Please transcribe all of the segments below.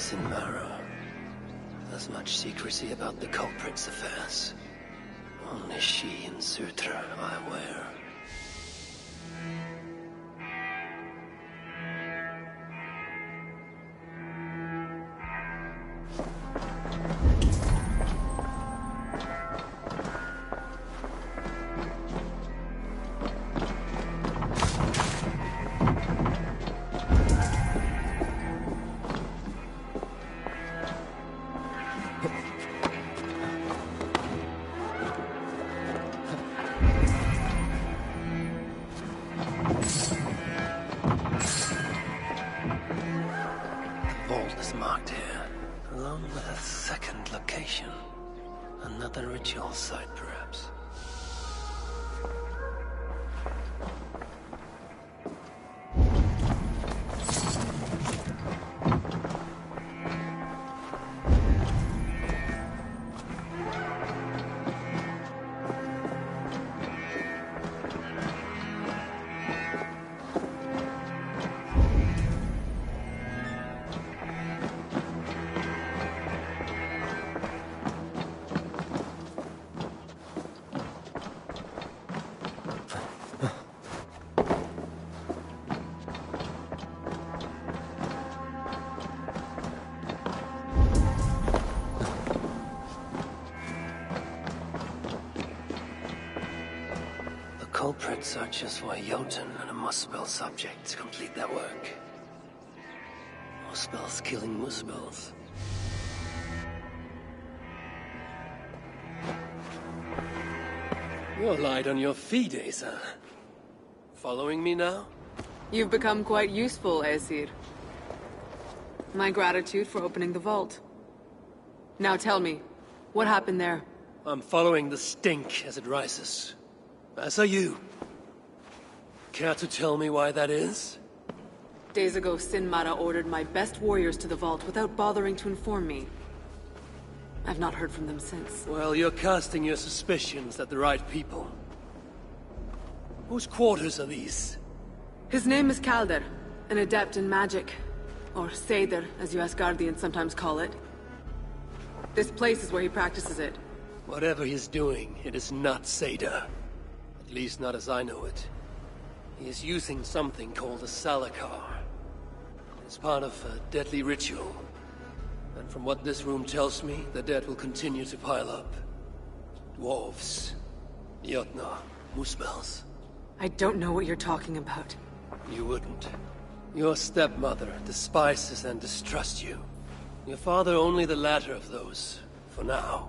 Sinmara. There's much secrecy about the culprit's affairs. Only she and Sutra are aware. Another ritual site, perhaps. Culprits are just for a Jotun and a Muspel subject to complete their work. Muspels killing Muspels. You're light on your feet, Asa. Following me now? You've become quite useful, Aesir. My gratitude for opening the vault. Now tell me, what happened there? I'm following the stink as it rises. As are you. Care to tell me why that is? Days ago, Sinmara ordered my best warriors to the vault without bothering to inform me. I've not heard from them since. Well, you're casting your suspicions at the right people. Whose quarters are these? His name is Kalder, an adept in magic. Or Seder, as you Asgardians sometimes call it. This place is where he practices it. Whatever he's doing, it is not Seder. At least not as I know it. He is using something called a Salakar. It's part of a deadly ritual. And from what this room tells me, the dead will continue to pile up. Dwarves, Jotnar, Muspels. I don't know what you're talking about. You wouldn't. Your stepmother despises and distrusts you. Your father only the latter of those, for now.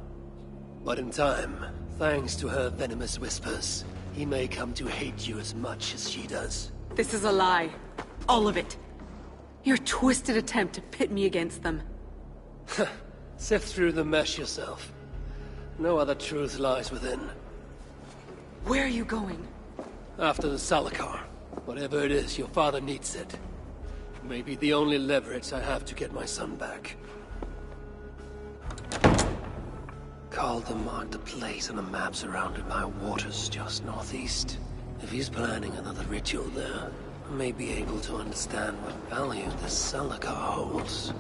But in time, thanks to her venomous whispers, he may come to hate you as much as she does. This is a lie. All of it. Your twisted attempt to pit me against them. Sift through the mesh yourself. No other truth lies within. Where are you going? After the Salakar. Whatever it is, your father needs it. Maybe the only leverage I have to get my son back. Calder marked a place on a map surrounded by waters just northeast. If he's planning another ritual there, I may be able to understand what value this Salakar holds.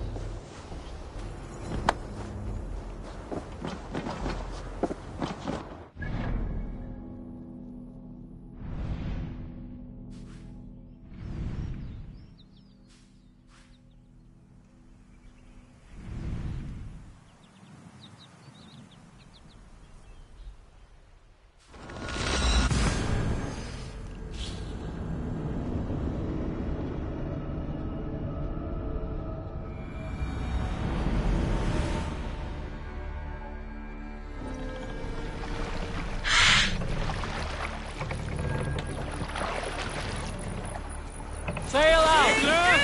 Sail out, sir!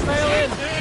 Sail in!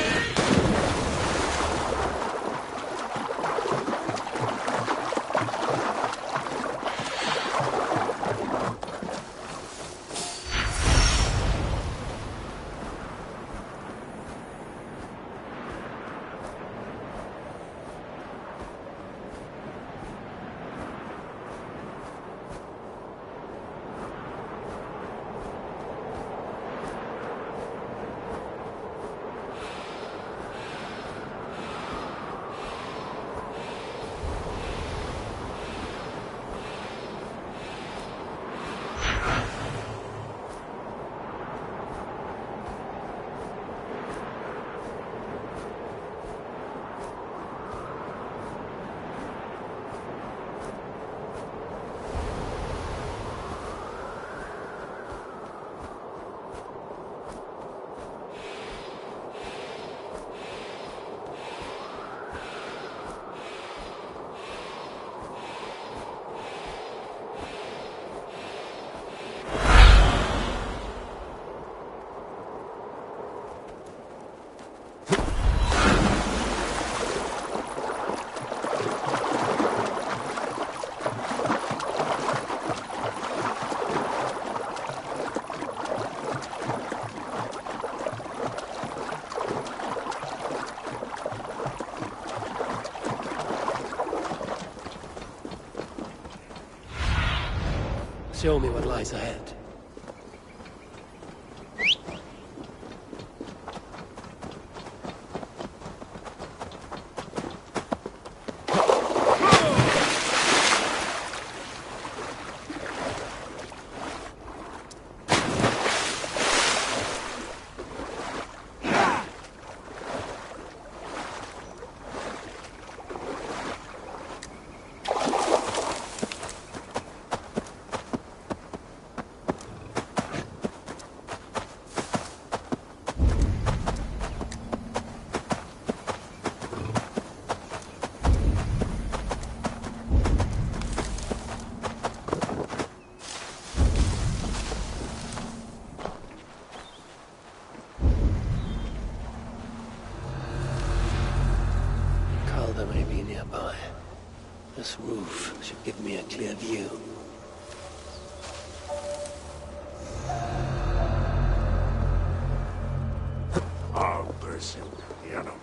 Show me what lies ahead. May be nearby. This roof should give me a clear view. Oh, person. You know.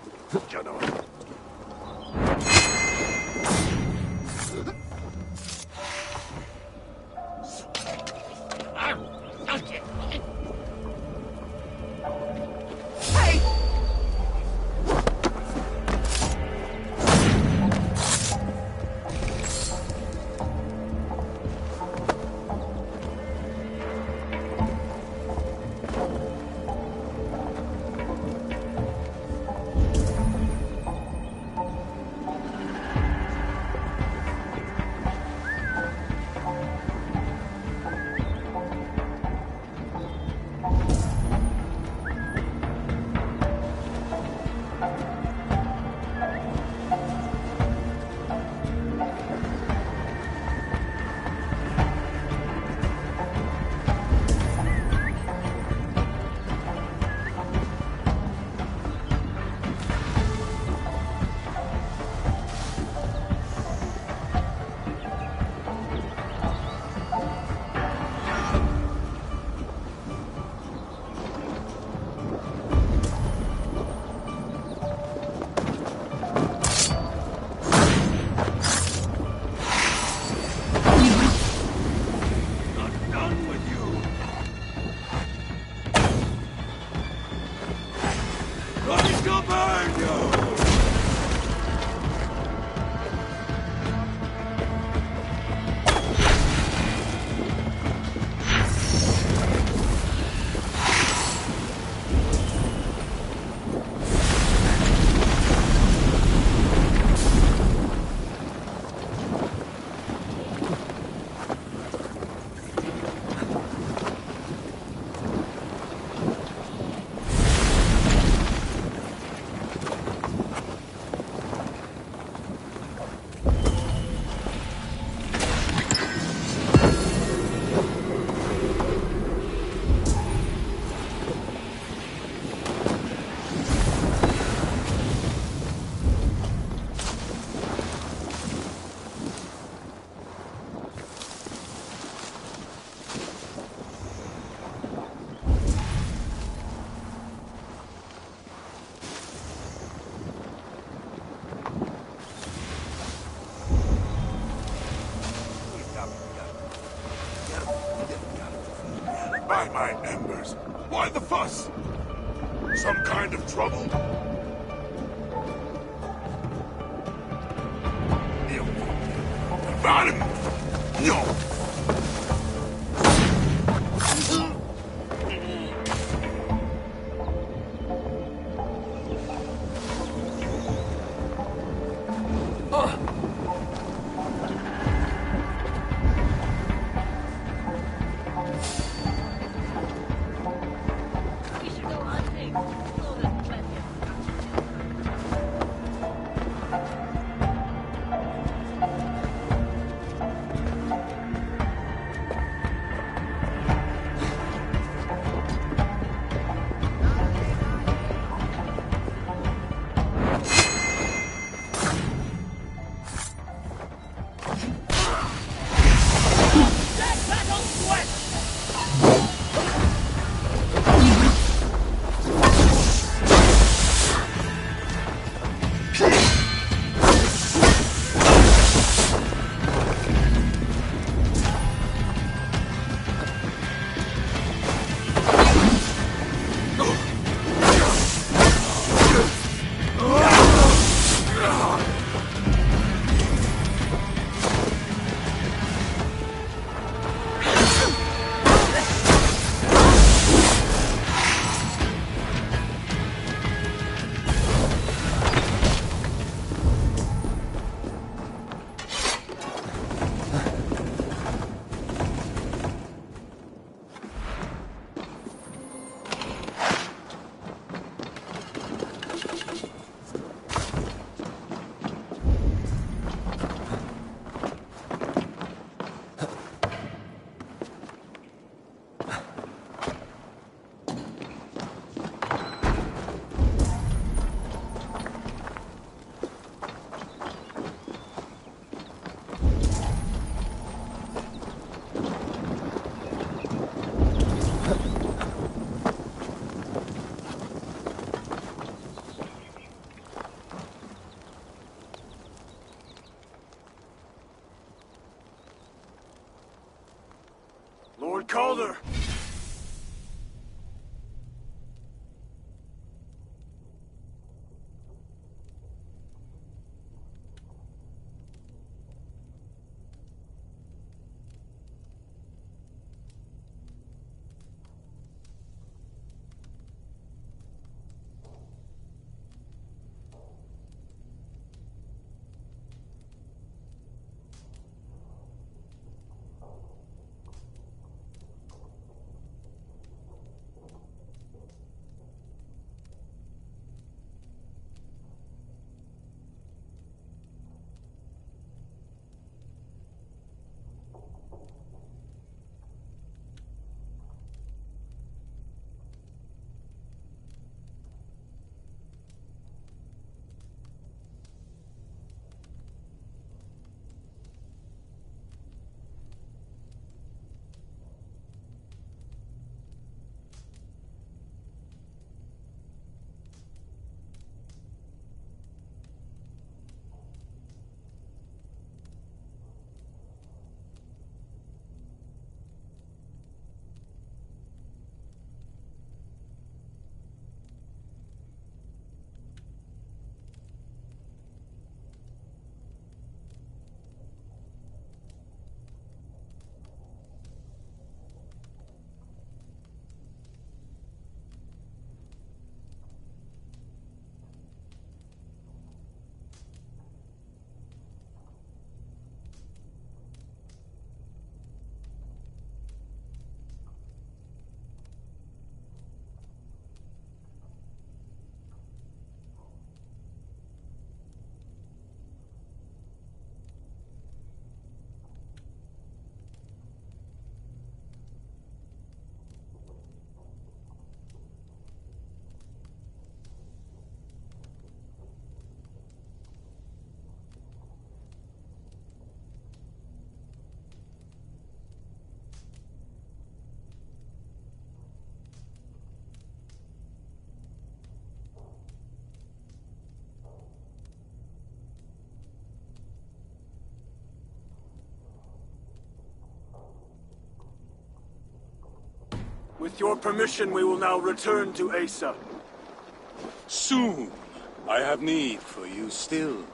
By my embers. Why the fuss? Some kind of trouble? No! brother! With your permission, we will now return to Asa. Soon. I have need for you still.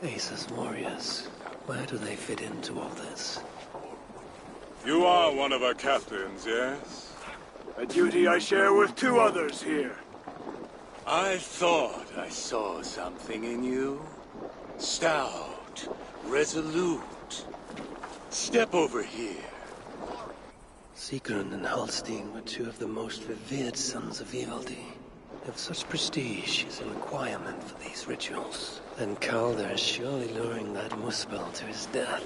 Asa's warriors. Where do they fit into all this? You are one of our captains, yes? A duty I share with 2 others here. I thought I saw something in you. Stout, resolute. Step over here. Sigrun and Halstein were 2 of the most revered sons of Ivaldi. If such prestige is a requirement for these rituals, then Calder is surely luring that Muspel to his death.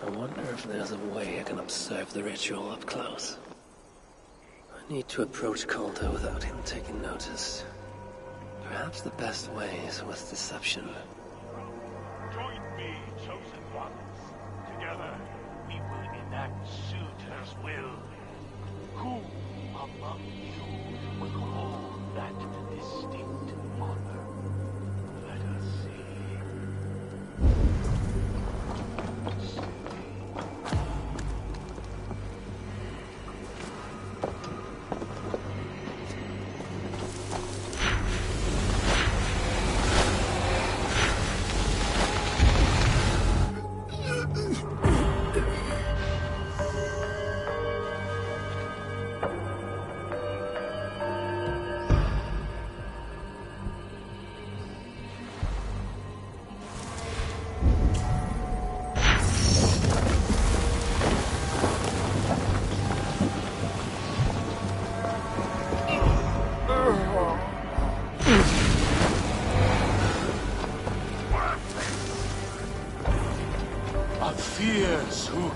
I wonder if there's a way I can observe the ritual up close. I need to approach Calder without him taking notice. Perhaps the best way is with deception. Join me, chosen ones. Together, we will enact Suitor's will. Who among you will hold that distinct honor? Let us Fierce who?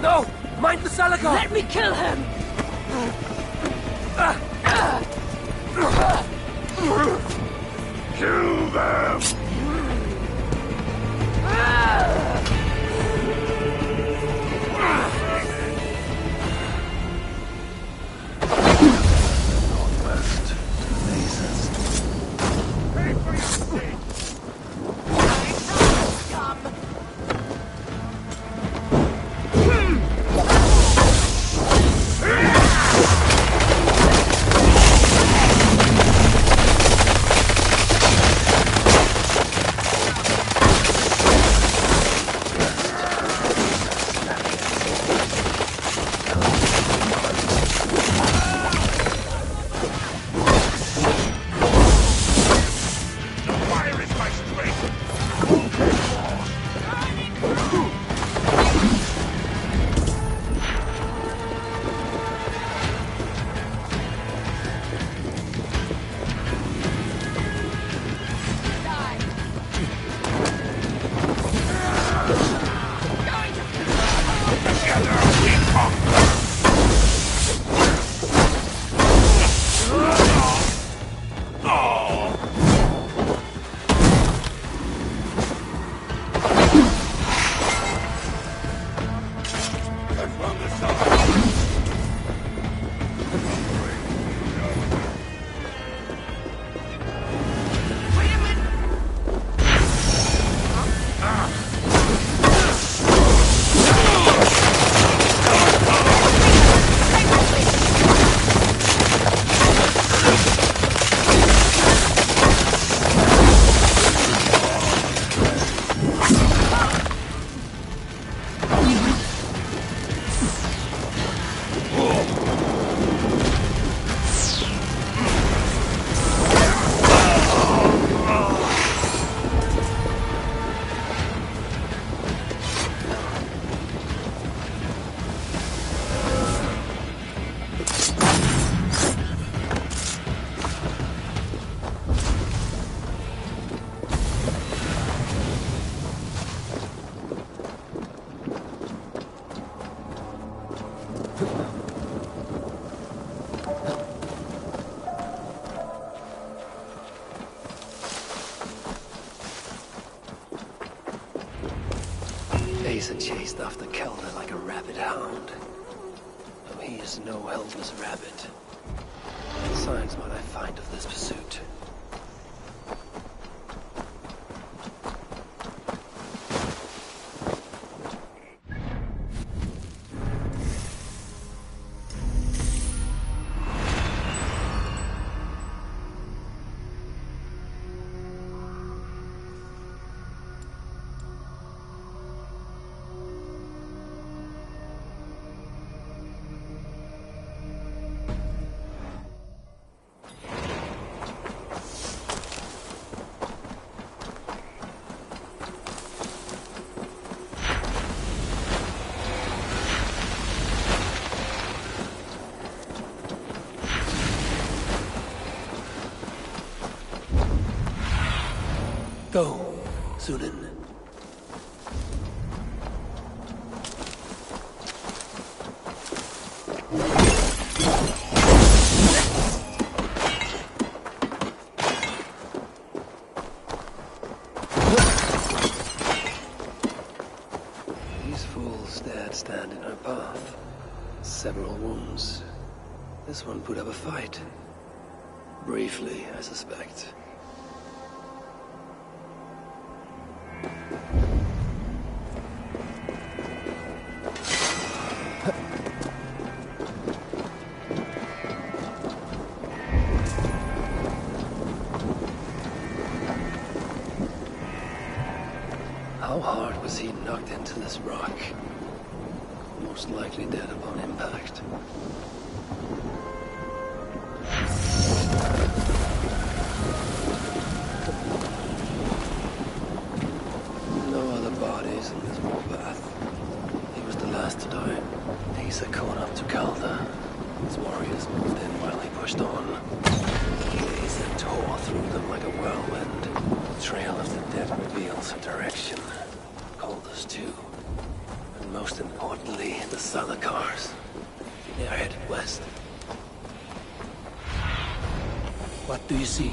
No! Mind the Salakar! Let me kill him! Kill them! Northwest. Aces. Pay for your sins! Fire is my strength! Together we conquer! Oh! And from the side! Asa chased after Kelder like a rabid hound. Though he is no helpless rabbit. Signs what I find of this pursuit. Go, Sunan. These fools dared stand in her path. Several wounds. This one put up a fight. Briefly, I suspect. How hard was he knocked into this rock? Most likely dead upon impact. No other bodies in this warpath. He was the last to die. Asa caught up to Calder. His warriors moved in while he pushed on. Asa tore through them like a whirlwind. The trail of the dead reveals a direction. Calder's too. And most importantly, the Salakars. They are headed west. What do you see?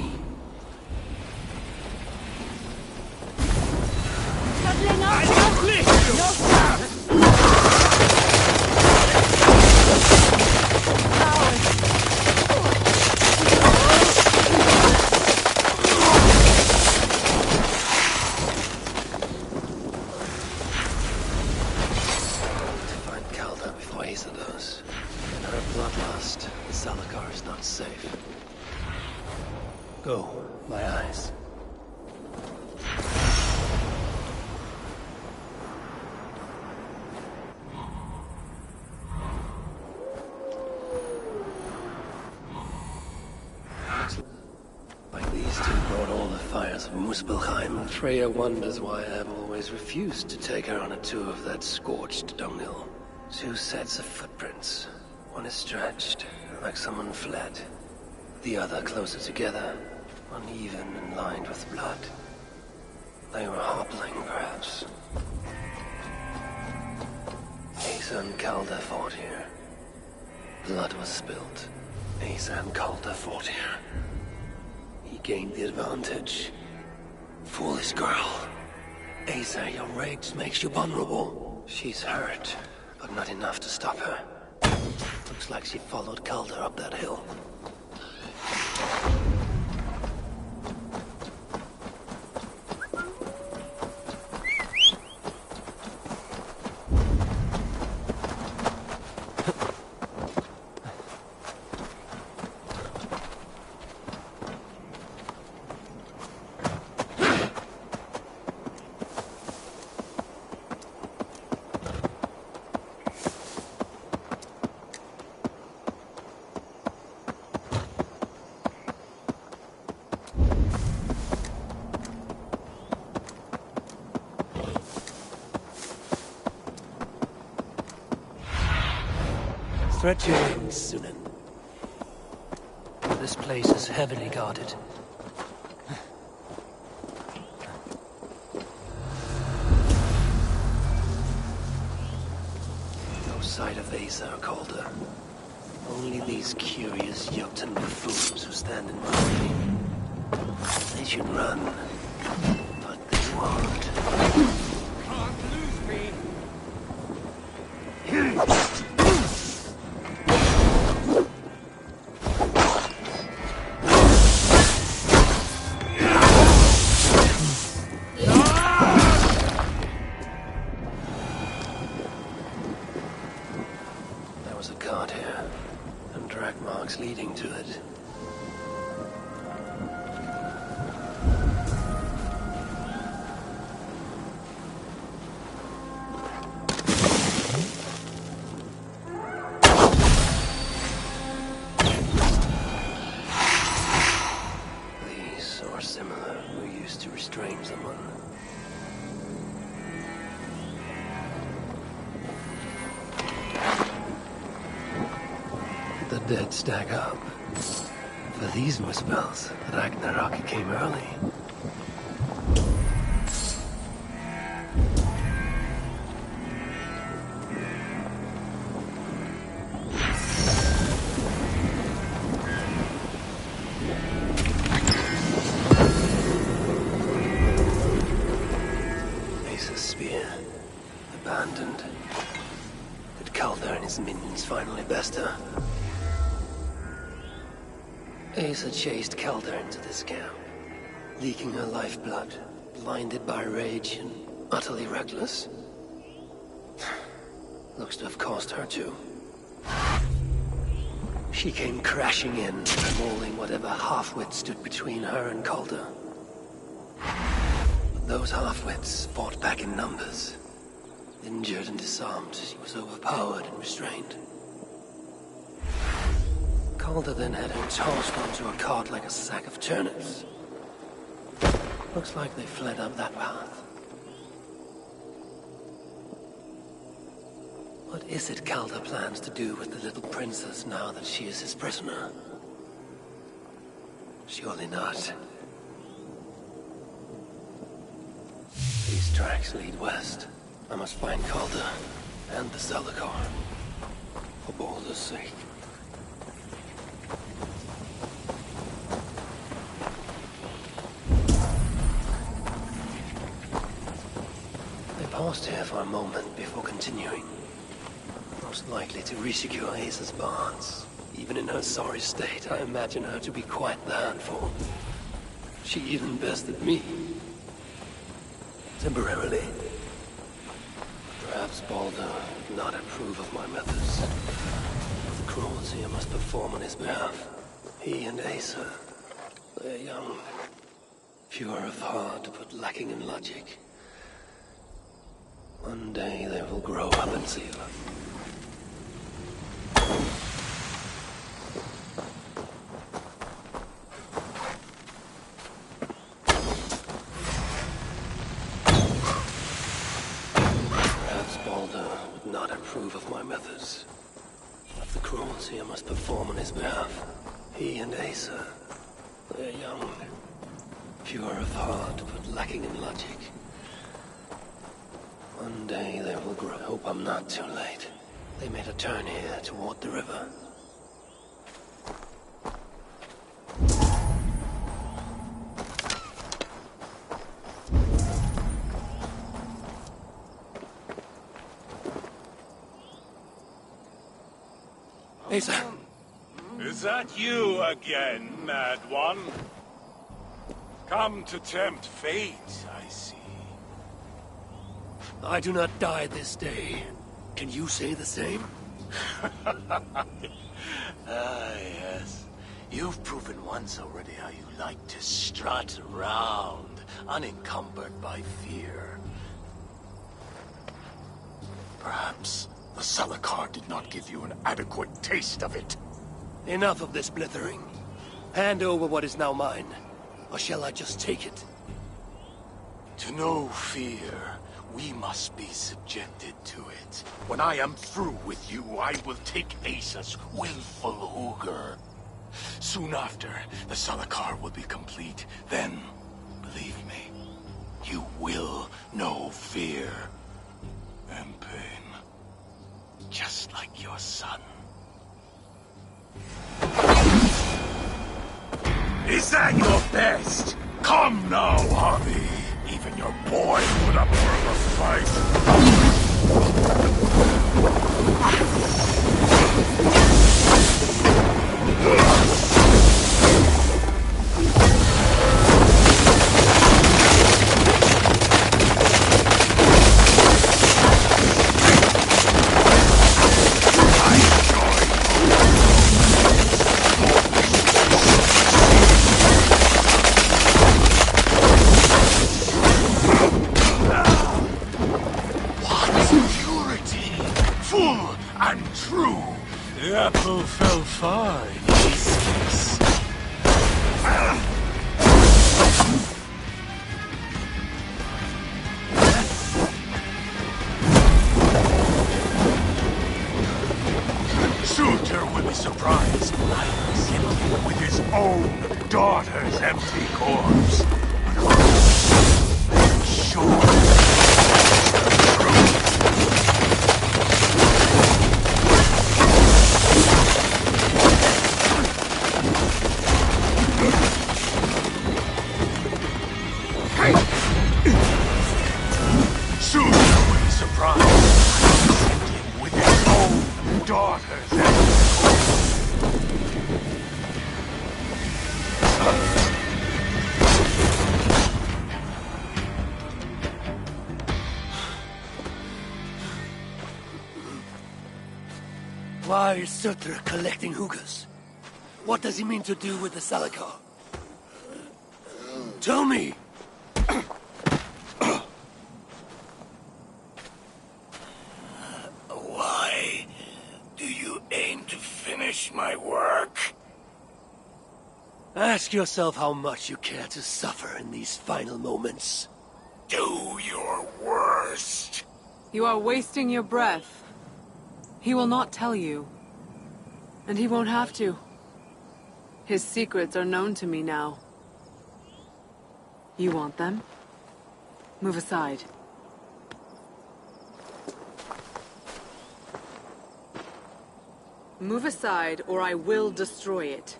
Go, my eyes. Like these two brought all the fires of Muspelheim. Freya wonders why I have always refused to take her on a tour of that scorched dunghill. 2 sets of footprints. One is stretched, like someone fled. The other closer together, uneven and lined with blood. They were hobbling, perhaps. Asa and Calder fought here. Blood was spilled. Asa and Calder fought here. He gained the advantage. Foolish girl. Asa, your rage makes you vulnerable. She's hurt, but not enough to stop her. Looks like she followed Calder up that hill. Stretch your wings, Sunan. This place is heavily guarded. No sight of Asa or Calder. Only these curious Jotun buffoons who stand in my way. They should run, but they won't. Can't lose me. Leading to it. These, or similar, were used to restrain someone. The dead stack up. For these Muspels, RAGNAROK came early. Asa's spear, abandoned. Did Calder and his minions finally best her? Asa chased Calder into this camp, leaking her lifeblood, blinded by rage and utterly reckless. Looks to have cost her too. She came crashing in, mauling whatever half-wit stood between her and Calder. But those half-wits fought back in numbers. Injured and disarmed, she was overpowered and restrained. Calder then had her tossed onto a cart like a sack of turnips. Looks like they fled up that path. What is it Calder plans to do with the little princess now that she is his prisoner? Surely not. These tracks lead west. I must find Calder. And the Salakar. For Baldur's sake. They paused here for a moment before continuing. Most likely to resecure Ace's bonds. Even in her sorry state, I imagine her to be quite the handful. She even bested me. Temporarily. Perhaps Baldur would not approve of my methods. Of the cruelty I must perform on his behalf. He and Asa, they're young. Pure of heart, but lacking in logic. One day they will grow up and see her. Approve of my methods. Of the cruelty I must perform on his behalf. He and Asa, they're young. Pure of heart, but lacking in logic. One day they will grow. Hope I'm not too late. They made a turn here toward the river. Asa. Is that you again, Mad One? Come to tempt fate, I see. I do not die this day. Can you say the same? Yes. You've proven once already how you like to strut around, unencumbered by fear. Perhaps the Salakar did not give you an adequate taste of it. Enough of this blithering. Hand over what is now mine, or shall I just take it? To know fear, we must be subjected to it. When I am through with you, I will take Asa's willful Hugr. Soon after, the Salakar will be complete. Then, believe me, you will know fear and pain. Just like your son. Is that your best? Come now, Harvey. Even your boy put up for a fight. The apple fell far in his case. Suitor will be surprised when I present him with his own daughter's empty corpse. Sure. Why is Surtur collecting Hugrs? What does he mean to do with the Salakar? Tell me! Why do you aim to finish my work? Ask yourself how much you care to suffer in these final moments. Do your worst. You are wasting your breath. He will not tell you. And he won't have to. His secrets are known to me now. You want them? Move aside. Move aside, or I will destroy it.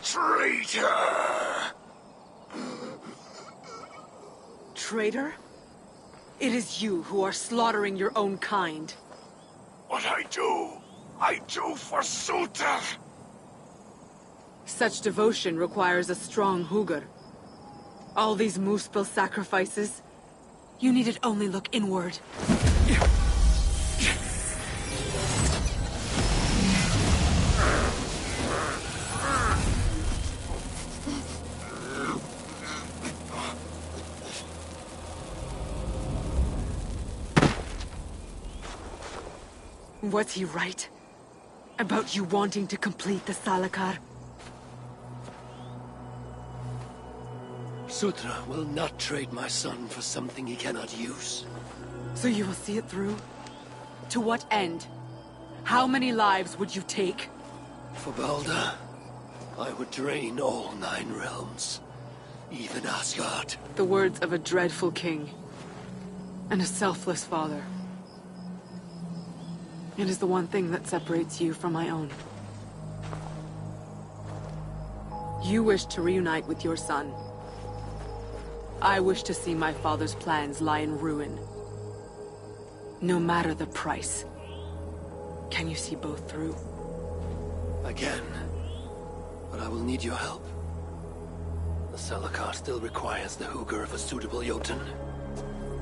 Traitor! Traitor? It is you who are slaughtering your own kind. What I do for Suter! Such devotion requires a strong Hugr. All these Muspel sacrifices, you needed only look inward. Was he right? About you wanting to complete the Salakar? Sutra will not trade my son for something he cannot use. So you will see it through? To what end? How many lives would you take? For Balder, I would drain all 9 realms. Even Asgard. The words of a dreadful king. And a selfless father. It is the one thing that separates you from my own. You wish to reunite with your son. I wish to see my father's plans lie in ruin. No matter the price. Can you see both through? I can. But I will need your help. The Salakar still requires the Hugr of a suitable Jotun.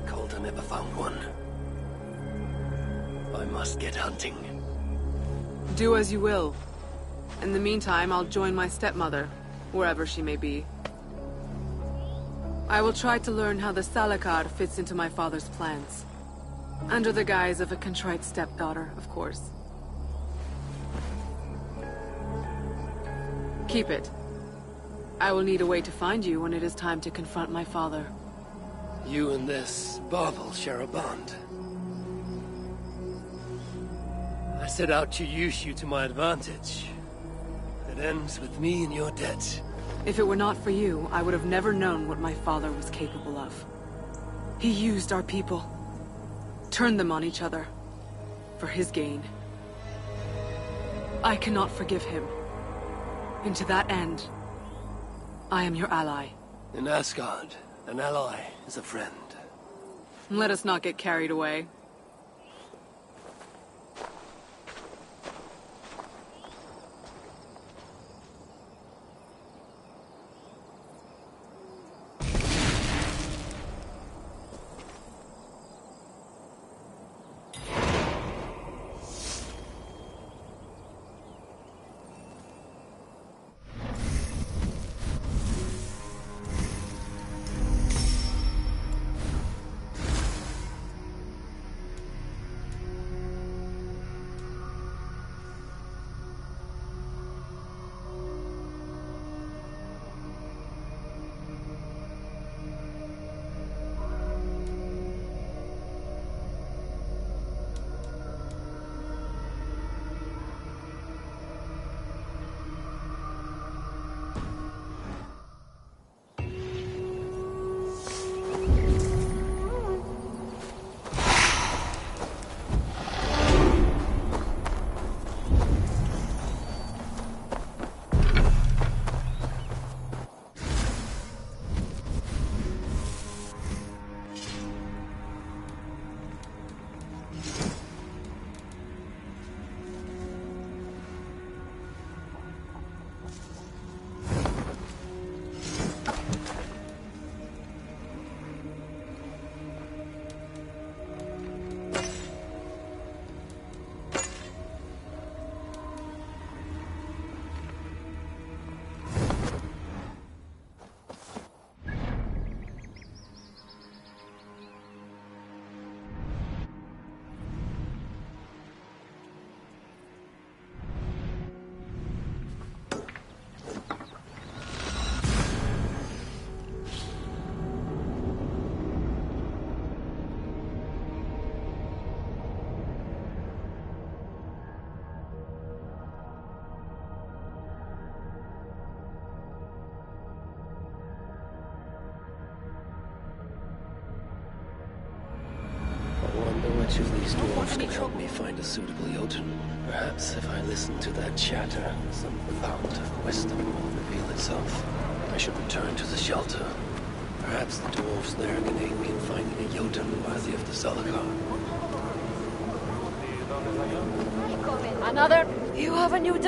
Calder never found one. I must get hunting. Do as you will. In the meantime, I'll join my stepmother, wherever she may be. I will try to learn how the Salakar fits into my father's plans. Under the guise of a contrite stepdaughter, of course. Keep it. I will need a way to find you when it is time to confront my father. You and this bauble share a bond. I set out to use you to my advantage. It ends with me in your debt. If it were not for you, I would have never known what my father was capable of. He used our people. Turned them on each other. For his gain. I cannot forgive him. And to that end, I am your ally. In Asgard, an ally is a friend. Let us not get carried away. Which of these dwarves can help me find a suitable Jotun? Perhaps if I listen to that chatter, some fount of wisdom will reveal itself. I should return to the shelter. Perhaps the dwarves there can aid me in finding a Jotun worthy of the Salakar. Another? You have a new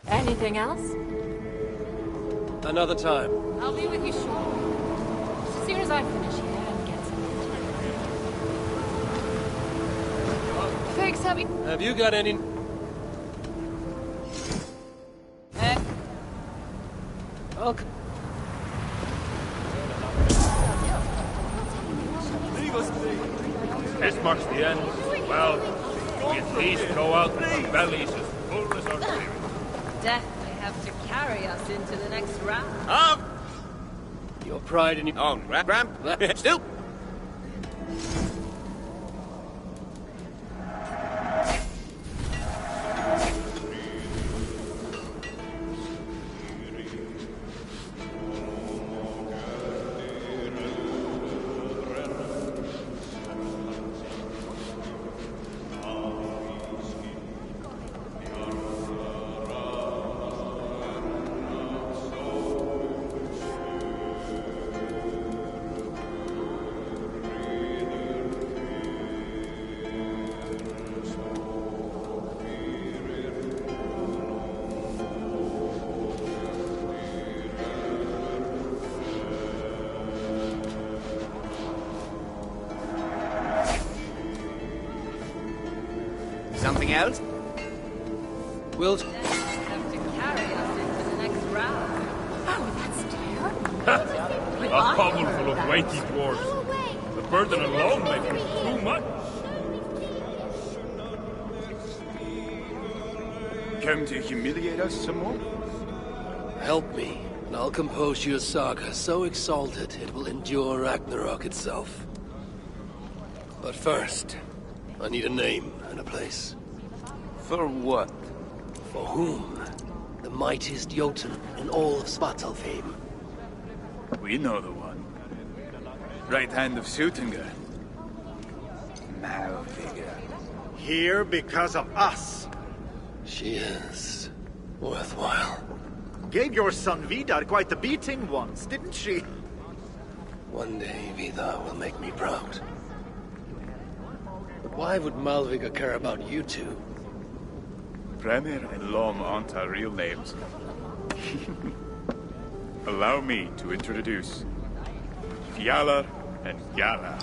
Anything else? Another time. I'll be with you shortly. As soon as I finish here and get some. Thanks, Abby. Have you got any... Okay. This marks the end. Well, we at least go out with our bellies as full as our spirit. Death may have to carry us into the next round. Your pride in your... Oh, ramp. Still. Something else? Will... Death may have to carry us into the next round. Oh, that's terrible. A hovel full of weighty dwarves. The burden alone may be too much. Come to humiliate us some more? Help me, and I'll compose you a saga so exalted it will endure Ragnarok itself. But first, I need a name and a place. For what? For whom? The mightiest Jotun in all of Svartalfheim. We know the one. Right hand of Sutinga. Malviga. Here because of us. She is worthwhile. Gave your son Vidar quite the beating once, didn't she? One day Vidar will make me proud. But why would Malviga care about you two? Premier and Lom aren't our real names. Allow me to introduce Fjalar and Gala.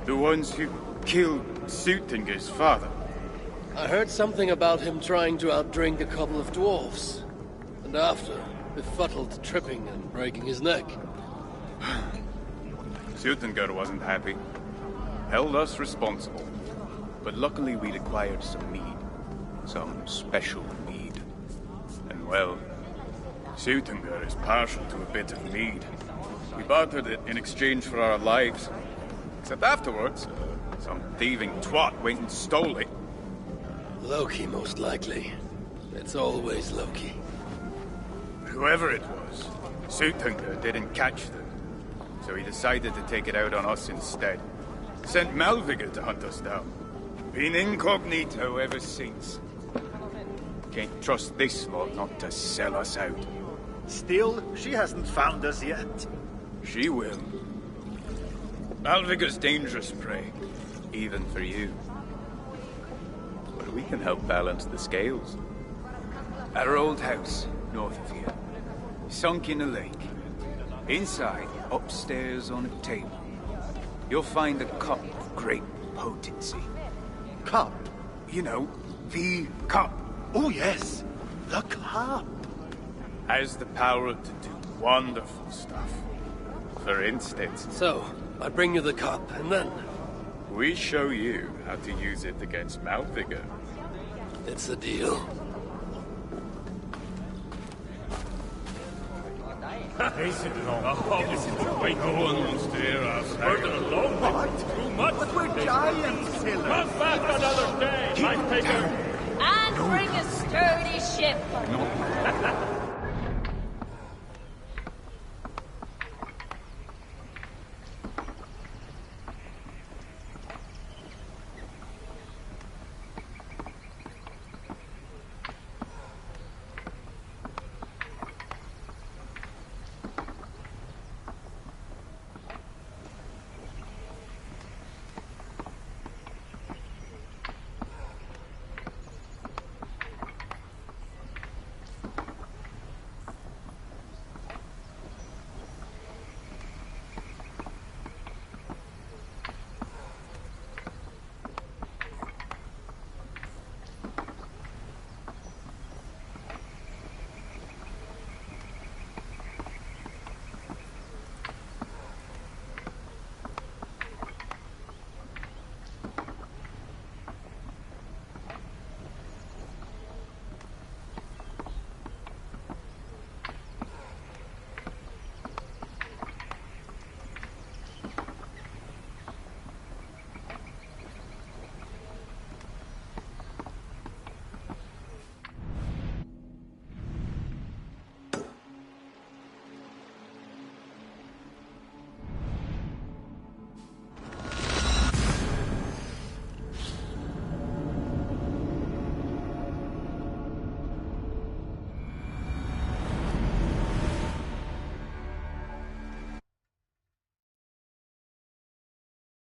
The ones who killed Sutinga's father. I heard something about him trying to outdrink a couple of dwarves. And after, befuddled, tripping and breaking his neck. Sutinga wasn't happy. Held us responsible. But luckily we'd acquired some mead. Some special mead. And well, Sutinga is partial to a bit of mead. We bartered it in exchange for our lives. Except afterwards, some thieving twat went and stole it. Loki, most likely. It's always Loki. Whoever it was, Suithunger didn't catch them. So he decided to take it out on us instead. Sent Malvigor to hunt us down. Been incognito ever since. Can't trust this lot not to sell us out. Still, she hasn't found us yet. She will. Malvigor's dangerous prey, even for you. But we can help balance the scales. At our old house, north of here. Sunk in a lake. Inside, upstairs on a table, you'll find a cup of great potency. Cup? You know, the cup. Oh yes, the cup. Has the power to do wonderful stuff. For instance... So, I bring you the cup, and then... we show you how to use it against Malvigor. It's a deal. Hasten along. No one wants to hear us. Further along. What? Too much. But we're giants, Hiller. Come back another day. Might take And bring a sturdy ship.